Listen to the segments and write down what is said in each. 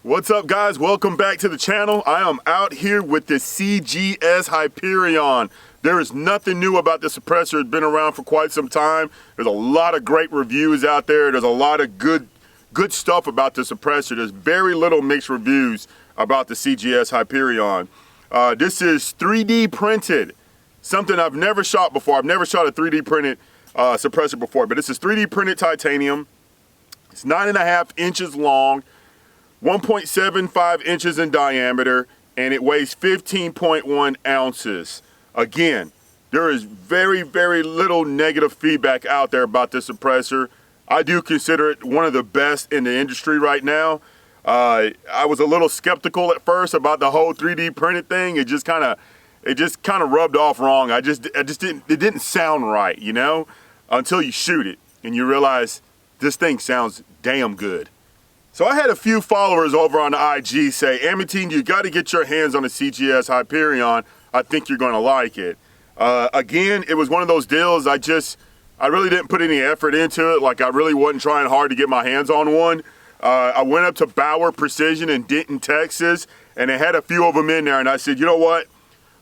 What's up, guys? Welcome back to the channel. I am out here with the CGS Hyperion. There is nothing new about this suppressor. It's been around for quite some time. There's a lot of great reviews out there. There's a lot of good stuff about the suppressor. There's very little mixed reviews about the CGS Hyperion. This is 3D printed, something I've never shot before. I've never shot a 3D printed suppressor before, but this is 3D printed titanium. It's 9.5 inches long, 1.75 inches in diameter, and it weighs 15.1 ounces. Again, there is very little negative feedback out there about this suppressor. I do consider it one of the best in the industry right now. I was a little skeptical at first about the whole 3D printed thing. It just kind of rubbed off wrong. It didn't sound right, you know, until you shoot it and you realize this thing sounds damn good. So I had a few followers over on the IG say, "a.amantine, you got to get your hands on the CGS Hyperion. I think you're going to like it." Again, it was one of those deals. I really didn't put any effort into it. Like, I really wasn't trying hard to get my hands on one. I went up to Bauer Precision in Denton, Texas, and they had a few of them in there. And I said, you know what?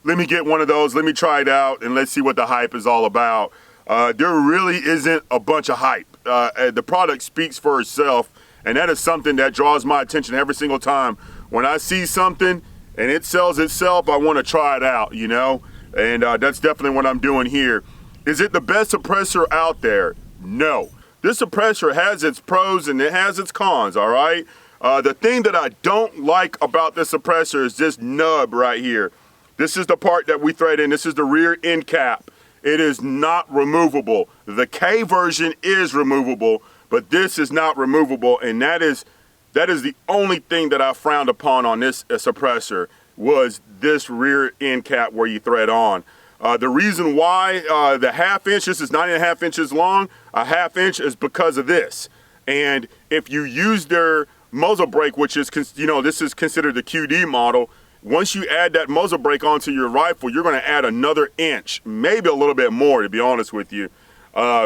Let me get one of those. Let me try it out, and let's see what the hype is all about. There really isn't a bunch of hype. The product speaks for itself. And that is something that draws my attention every single time. When I see something and it sells itself, I want to try it out, you know? And that's definitely what I'm doing here. Is it the best suppressor out there? No. This suppressor has its pros and it has its cons, all right? The thing that I don't like about this suppressor is this nub right here. This is the part that we thread in. This is the rear end cap. It is not removable. The K version is removable, but this is not removable, and that is the only thing that I frowned upon on this suppressor, was this rear end cap where you thread on. The reason why the ½ inch, this is 9.5 inches long, a ½ inch is because of this. And if you use their muzzle brake, which is, you know, this is considered the QD model, once you add that muzzle brake onto your rifle, you're going to add another inch, maybe a little bit more, to be honest with you.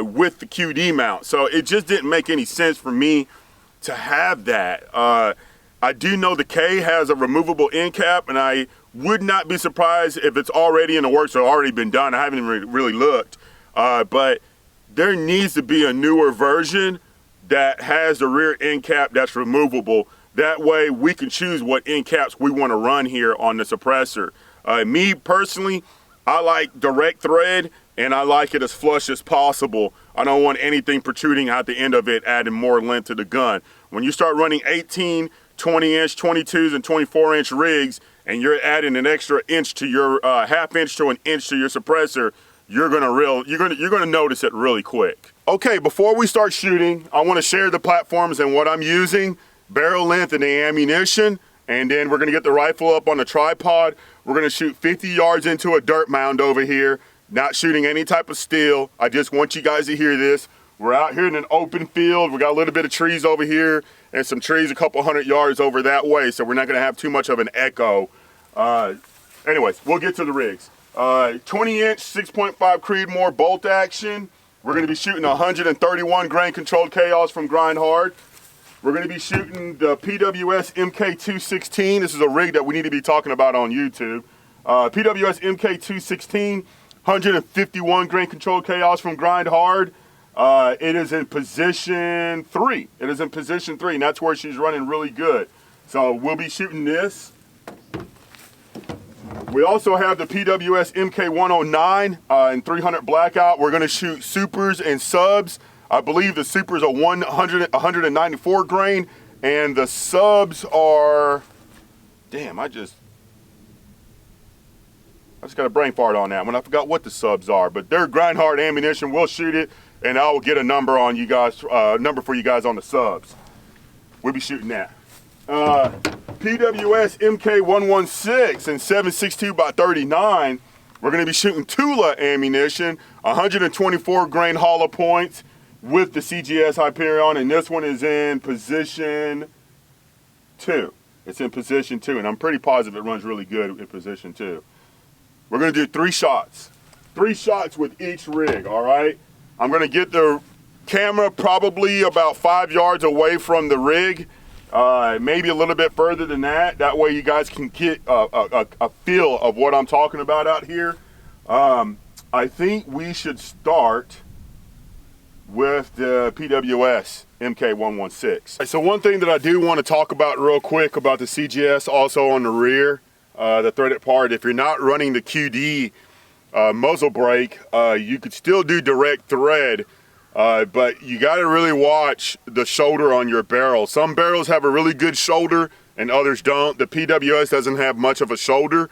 With the QD mount. So it just didn't make any sense for me to have that. I do know the K has a removable end cap, and I would not be surprised if it's already in the works or already been done. I haven't even really looked. But there needs to be a newer version that has the rear end cap that's removable. That way we can choose what end caps we want to run here on the suppressor. Me personally, I like direct thread, and I like it as flush as possible. I don't want anything protruding out the end of it, adding more length to the gun. When you start running 18, 20-inch, 22s, and 24-inch rigs, and you're adding an extra inch to your ½ inch to an inch to your suppressor, you're gonna notice it really quick. Okay, before we start shooting, I want to share the platforms and what I'm using, barrel length and the ammunition, and then we're gonna get the rifle up on the tripod. We're gonna shoot 50 yards into a dirt mound over here. Not shooting any type of steel. I just want you guys to hear this. We're out here in an open field. We got a little bit of trees over here and some trees a couple 100 yards over that way, so we're not gonna have too much of an echo. Anyways, we'll get to the rigs. 20-inch 6.5 Creedmoor bolt action. We're gonna be shooting 131 grain controlled chaos from Grind Hard. We're gonna be shooting the PWS MK216. This is a rig that we need to be talking about on YouTube. PWS MK216. 151 grain controlled chaos from Grind Hard. It is in position 3. It is in position 3, and that's where she's running really good. So we'll be shooting this. We also have the PWS MK109 in 300 blackout. We're going to shoot supers and subs. I believe the supers are 194 grain, and the subs are, damn, I just got a brain fart on that one. I forgot what the subs are, but they're Grind Hard ammunition. We'll shoot it, and I will get a number on you guys, number for you guys on the subs. We'll be shooting that. PWS MK116 and 7.62 by 39. We're going to be shooting Tula ammunition, 124 grain hollow points with the CGS Hyperion, and this one is in position 2. It's in position 2, and I'm pretty positive it runs really good in position 2. We're going to do 3 shots. 3 shots with each rig, all right? I'm going to get the camera probably about 5 yards away from the rig, maybe a little bit further than that. That way you guys can get a feel of what I'm talking about out here. I think we should start with the PWS MK116. So one thing that I do want to talk about real quick about the CGS also on the rear, the threaded part, if you're not running the QD muzzle brake, you could still do direct thread, but you got to really watch the shoulder on your barrel. Some barrels have a really good shoulder and others don't. The PWS doesn't have much of a shoulder.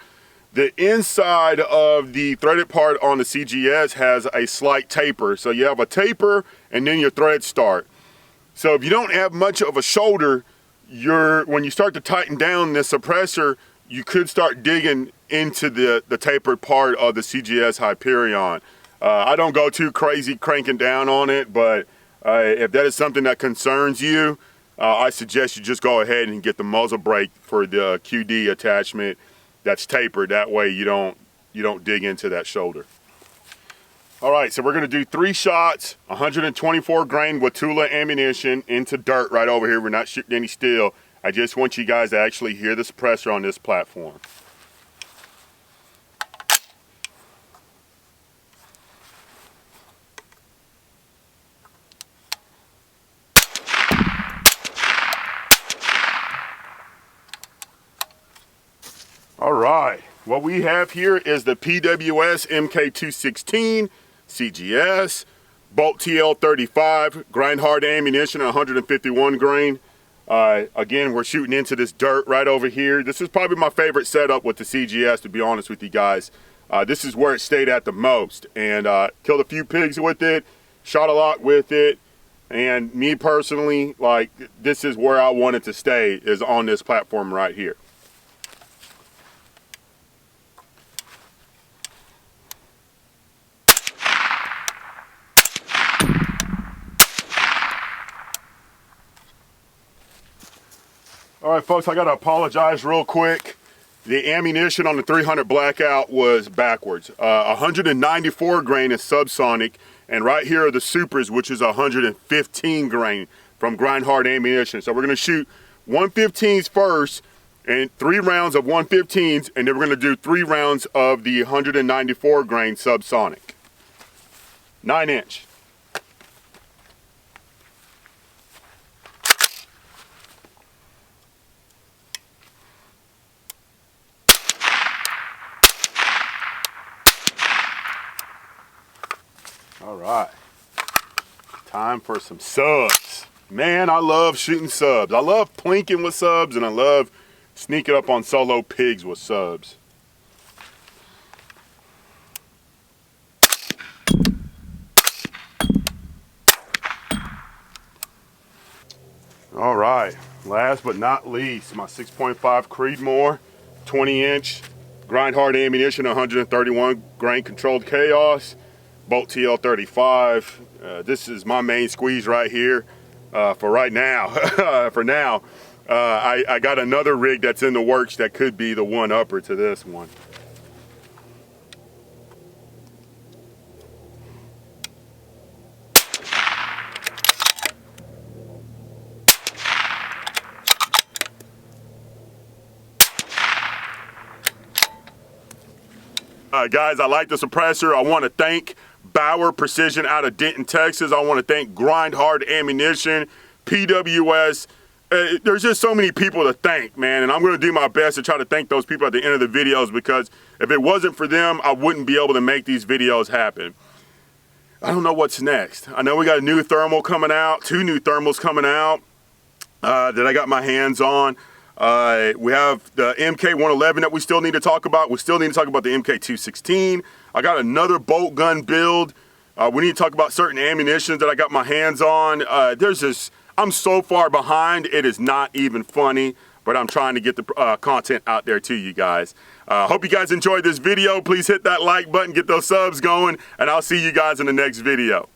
The inside of the threaded part on the CGS has a slight taper. So you have a taper and then your threads start. So if you don't have much of a shoulder, when you start to tighten down the suppressor, you could start digging into the tapered part of the CGS Hyperion. I don't go too crazy cranking down on it, but if that is something that concerns you, I suggest you just go ahead and get the muzzle brake for the QD attachment that's tapered. That way you don't dig into that shoulder. All right, so we're gonna do 3 shots, 124 grain Watula ammunition into dirt right over here. We're not shooting any steel. I just want you guys to actually hear the suppressor on this platform. All right, what we have here is the PWS MK216 CGS, bolt TL35, grind hard ammunition, 151 grain. Again, we're shooting into this dirt right over here. This is probably my favorite setup with the CGS, to be honest with you guys. This is where it stayed at the most, and killed a few pigs with it, shot a lot with it, and me personally, like, this is where I want it to stay, is on this platform right here. All right, folks, I gotta apologize real quick. The ammunition on the 300 Blackout was backwards. 194 grain is subsonic, and right here are the supers, which is 115 grain from grind hard ammunition. So we're gonna shoot 115s first, and 3 rounds of 115s, and then we're gonna do 3 rounds of the 194 grain subsonic. 9-inch. All right, time for some subs. Man, I love shooting subs. I love plinking with subs, and I love sneaking up on solo pigs with subs. All right, last but not least, my 6.5 Creedmoor, 20-inch, grind hard ammunition, 131 grain controlled chaos. Bolt TL35. This is my main squeeze right here for right now. For now, I got another rig that's in the works that could be the one-upper to this one. Guys, I like the suppressor. I want to thank Bauer Precision out of Denton, Texas. I want to thank Grind Hard Ammunition, PWS. There's just so many people to thank, man, and I'm going to do my best to try to thank those people at the end of the videos, because if it wasn't for them, I wouldn't be able to make these videos happen. I don't know what's next. I know we got a new thermal coming out, 2 new thermals coming out that I got my hands on. We have the MK111 that we still need to talk about. We still need to talk about the MK216. I got another bolt gun build. We need to talk about certain ammunitions that I got my hands on. I'm so far behind, it is not even funny, but I'm trying to get the content out there to you guys. Hope you guys enjoyed this video. Please hit that like button, get those subs going, and I'll see you guys in the next video.